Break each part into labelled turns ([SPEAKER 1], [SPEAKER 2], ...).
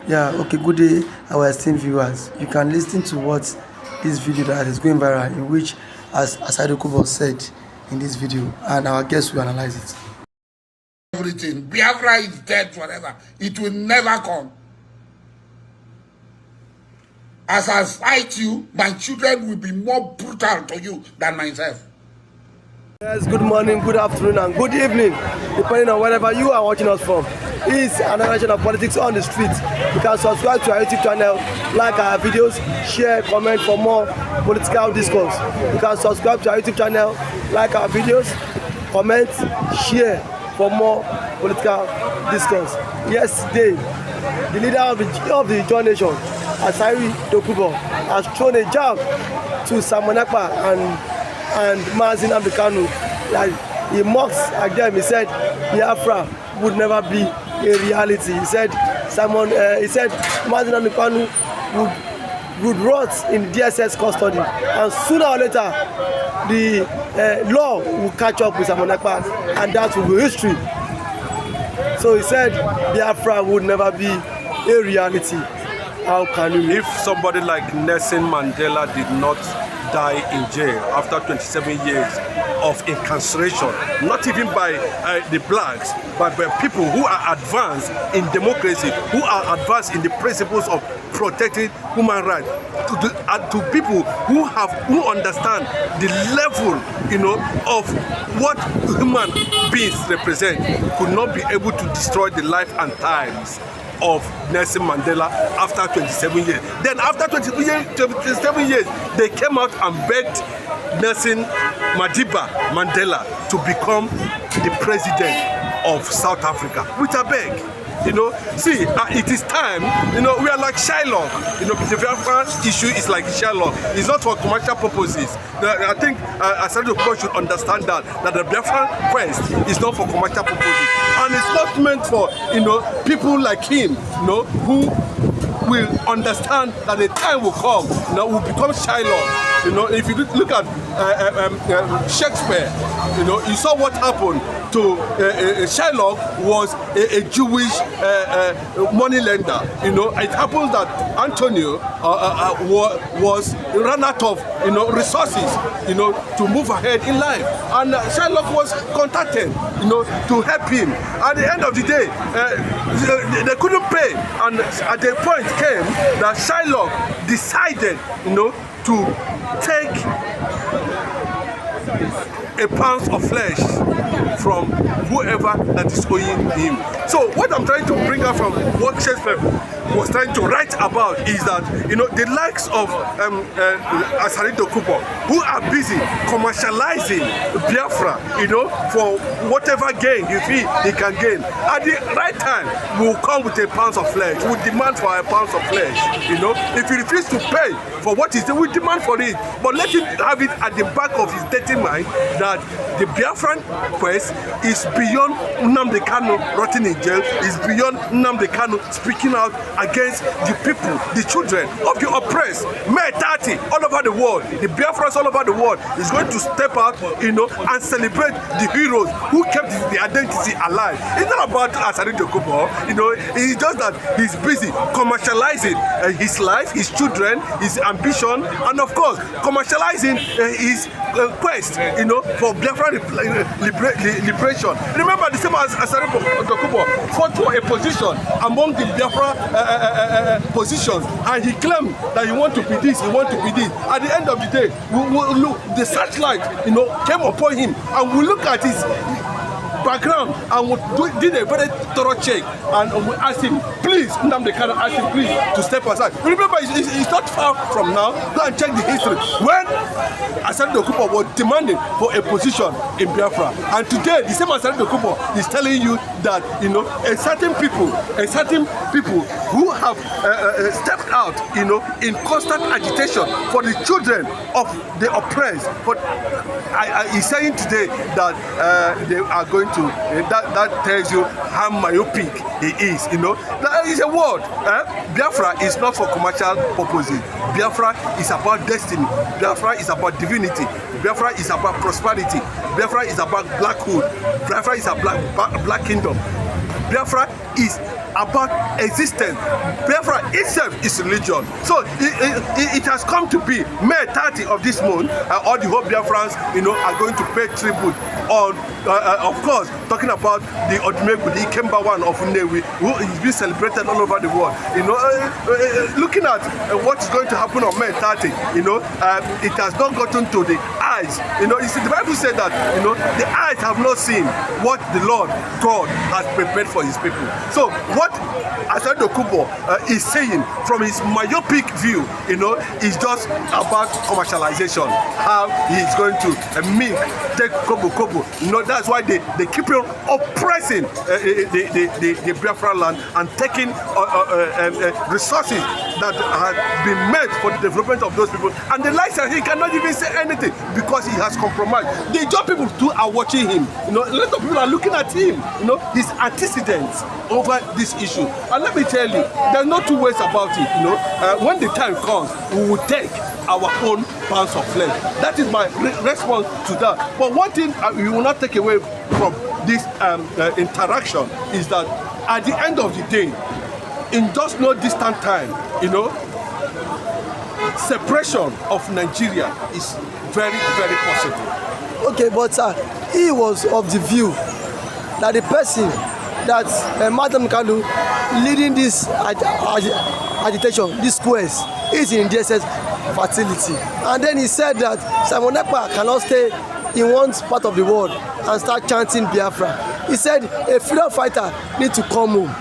[SPEAKER 1] Yeah, okay, good day, our esteemed viewers. You can listen to what this video that is going viral, in which, as Dokubo said in this video, and our guests will analyze it.
[SPEAKER 2] Everything. Biafra is dead forever. It will never come. As I fight you, my children will be more brutal to you than myself.
[SPEAKER 1] Yes, good morning, good afternoon, and good evening, depending on wherever you are watching us from. It's an analysis of politics on the streets. You can subscribe to our YouTube channel, like our videos, share, comment for more political discourse. You can subscribe to our YouTube channel, like our videos, comment, share for more political discourse. Yesterday, the leader of the John Nation, Asari Dokubo, has thrown a jab to Simon Ekpa and Simon Ekpa Kanu. Like, he mocks again. He said Biafra would never be a reality. He said Simon Ekpa Kanu would rot in DSS custody, and sooner or later the law will catch up with Simon Ekpa, and that will be history. So he said Biafra would never be a reality. How can you?
[SPEAKER 3] If somebody like Nelson Mandela did not die in jail after 27 years of incarceration, not even by the blacks, but by people who are advanced in democracy, who are advanced in the principles of protecting human rights, to people who understand the level, of what human beings represent, could not be able to destroy the life and times of Nelson Mandela after 27 years. Then after 27 years, they came out and begged Nelson Mandela to become the president of South Which I beg. See, it is time. We are like Shylock. The Biafran issue is like Shylock. It's not for commercial purposes. I think Asari should understand that the Biafran quest is not for commercial purposes, and it's not meant for people like him, who will understand that the time will come. Will become Shylock. If you look at Shakespeare, you saw what happened to Shylock was a Jewish money lender. It happens that Antonio was ran out of resources to move ahead in life, and Shylock was contacted to help him. At the end of the day, they couldn't pay, and at the point came that Shylock decided to take a pound of flesh from whoever that is owing him. So what I'm trying to bring out from what Shakespeare was trying to write about is that the likes of Asari Dokubo, who are busy commercializing Biafra, for whatever gain you feel he can gain. At the right time, we will come with a pound of flesh. We demand for a pound of flesh. If he refuses to pay for what is there, we demand for it. But let him have it at the back of his dirty mind that the Biafran quest is beyond Nnamdi Kanu rotting in jail, is beyond Nnamdi Kanu speaking out against the people, the children of the oppressed. May 30 all over the world, the Biafrans all over the world is going to step out, and celebrate the heroes who kept the identity alive. It's not about Asari Dokubo, it's just that he's busy commercializing his life, his children, his ambition, and of course commercializing his quest, for Biafran liberation. Remember, the same as Asari Dokubo fought for a position among the Biafra positions, and he claimed that he want to be this, he want to be this. At the end of the day, the searchlight, came upon him, and we look at his background, and we did a very thorough check, and we asked him, please, Nnamdi Kanu asked him, please, to step aside. Remember, it's not far from now. Go and check the history. When Asari Dokubo was demanding for a position in Biafra, and today, the same Asari Dokubo is telling you that, a certain people who have stepped out, in constant agitation for the children of the oppressed. But he's saying today that they are going to, that tells you how myopic he is, That is a word. Biafra is not for commercial purposes. Biafra is about destiny. Biafra is about divinity. Biafra is about prosperity. Biafra is about blackhood. Biafra is a black kingdom. Biafra is about existence. Biafra itself is religion. So it has come to be May 30 of this month. All the whole Biafrans, are going to pay tribute on, of course, talking about the Odumegwu, the Ikemba one of Nnewi, who is being celebrated all over the world. Looking at what is going to happen on May 30, it has not gotten to the eyes. You see, the Bible said that, the eyes have not seen what the Lord God has prepared for his people. So what Asari Dokubo is saying from his myopic view, is just about commercialization. How he is going to take Kobo. That's why they keep on oppressing the Biafra land and taking resources that have been made for the development of those people. And the likes that he cannot even say anything because he has compromised. The job people too are watching him. A lot of people are looking at him. His antecedents over this issue. And let me tell you, there's no two ways about it. When the time comes, we will take our own pounds of flesh. That is my response to that. But one thing we will not take away from this interaction is that at the end of the day, in just no distant time, separation of Nigeria is very, very possible.
[SPEAKER 1] Okay, but he was of the view that the person that Madam Kanu leading this agitation, these squares, is in DSS facility. And then he said that Simon Ekpa cannot stay in one part of the world and start chanting Biafra. He said a freedom fighter need to come home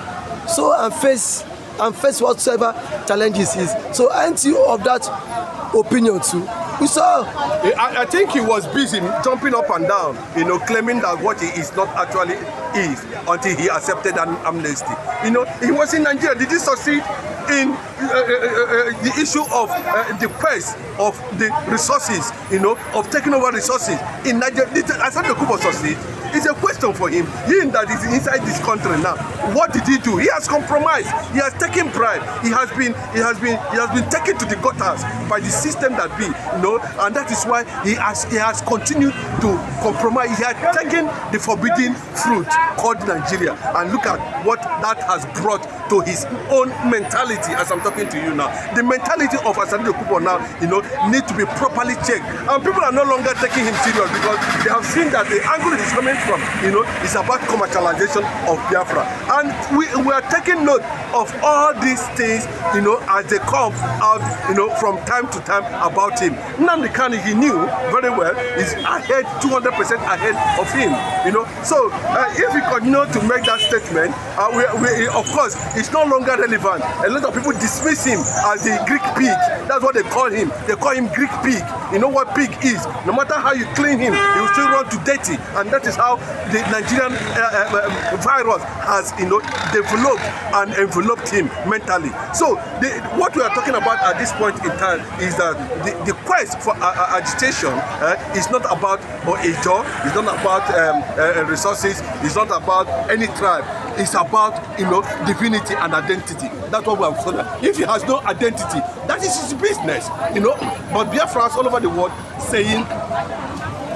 [SPEAKER 1] and face whatsoever challenges is. So aren't you of that opinion too? We saw.
[SPEAKER 3] I think he was busy jumping up and down, claiming that what he is not actually is until he accepted an amnesty. He was in Nigeria. Did he succeed in the issue of the quest of the resources, of taking over resources in Nigeria? Asari Dokubo succeed? It's a question for him. Him that is inside this country now. What did he do? He has compromised. He has taken bribe. He has been taken to the gutters by the system that be, and that is why he has continued to compromise. He has taken the forbidden fruit called Nigeria, and look at what that has brought to his own mentality. As I'm talking to you now, the mentality of Asari Dokubo now, need to be properly checked, and people are no longer taking him serious because they have seen that the angle is coming from, it's about commercialization of Biafra. And we are taking note of all these things, as they come out, from time to time about him. Nnamdi Kanu, he knew very well, is ahead, 200% ahead of him, So if we continue to make that statement, we of course, it's no longer relevant. A lot of people dismiss him as the Greek pig. That's what they call him. They call him Greek pig. You know what pig is? No matter how you clean him, he will still run to dirty. And that is how the Nigerian virus has, developed and enveloped him mentally. So what we are talking about at this point in time is that the quest for agitation is not about a job, it's not about resources, it's not about any tribe. It's about, divinity and identity. That's what we have said. If he has no identity, that is his business, But Biafrans all over the world saying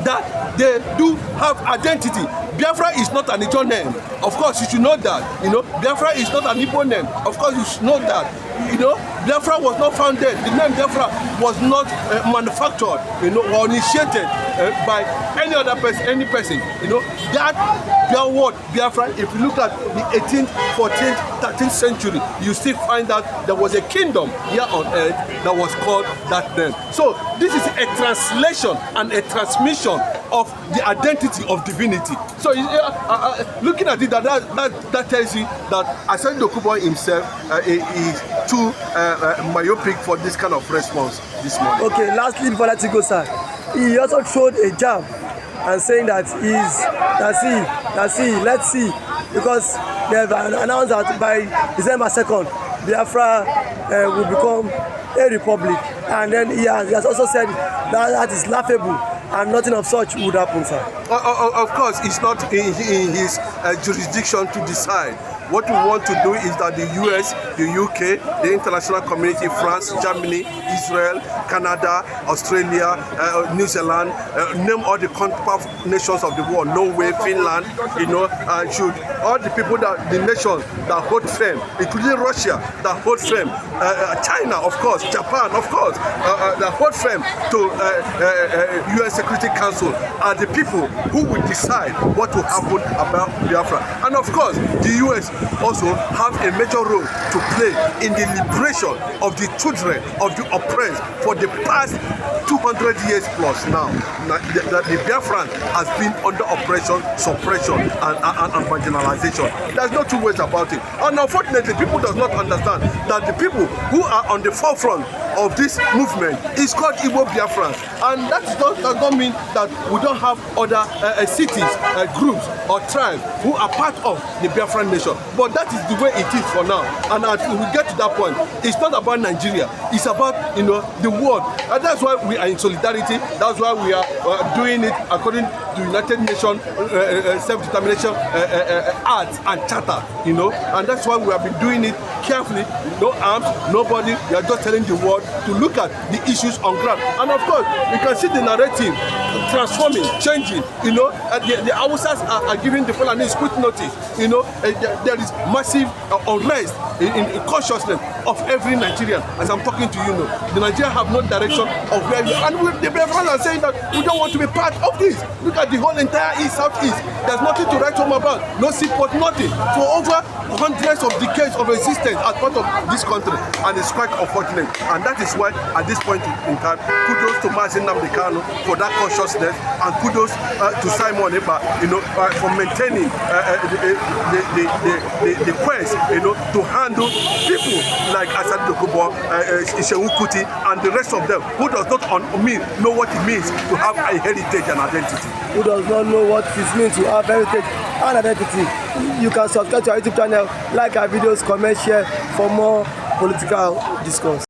[SPEAKER 3] that they do have identity. Biafra is not an Ijo name. Of course, you should know that. Biafra is not an Igbo name. Of course, you should know that. Biafra was not founded. The name Biafra was not manufactured, or initiated by any other person, that word Biafra, if you look at the 18th, 14th, 13th century, you still find that there was a kingdom here on earth that was called that name. So this is a translation and a transmission of the identity of divinity. So looking at it, that tells you that Asari Dokubo himself is too myopic for this kind of response this morning.
[SPEAKER 1] Okay, lastly, before I let you go, sir, he also showed a jab and saying that let's see, because they have announced that by December 2nd, Biafra will become a republic, and then he has also said that is laughable and nothing of such would happen, sir.
[SPEAKER 3] Of course, it's not in his jurisdiction to decide What we want to do is that the US, the UK, the international community, France, Germany, Israel, Canada, Australia, New Zealand, name all the compound nations of the world, Norway, Finland, should all the people the nations that hold firm, including Russia, that hold firm, China, of course, Japan, of course, that hold firm to UN Security Council are the people who will decide what will happen about Biafra. And of course, the US also have a major role to play in the liberation of the children of the oppressed for the past 200 years plus now. The Biafran has been under oppression, suppression, and marginalization. There's no two ways about it. And unfortunately, people does not understand that the people who are on the forefront of this movement is called Igbo Biafrans. And that does not mean that we don't have other cities, groups, or tribes who are part of the Biafran nation. But that is the way it is for now. And until we get to that point, it's not about Nigeria. It's about the world. And that's why we are in solidarity. That's why we are doing it according to United Nations Self-Determination Act and Charter. And that's why we have been doing it carefully. No arms, nobody. We are just telling the world to look at the issues on ground. And of course, you can see the narrative transforming, changing. The Hausas are giving the Fulanis quick notice. There is massive unrest in consciousness of every Nigerian. As I'm talking to you now, the Nigerians have no direction of where we are. And the Biafrans are saying that we don't want to be part of this. Look at the whole entire East, Southeast. There's nothing to write home about. No support, nothing. For over hundreds of decades of existence as part of this country. And it's quite unfortunate. And that is why, at this point in time, kudos to Simon Ekpa Kanu for that consciousness, and kudos to Simon Ekpa, for maintaining the quest, to handle people like Asari, Dokubo, and the rest of them who does not know what it means to have a heritage and identity.
[SPEAKER 1] Who does not know what it means to have heritage and identity. You can subscribe to our YouTube channel, like our videos, comment, share for more political discourse.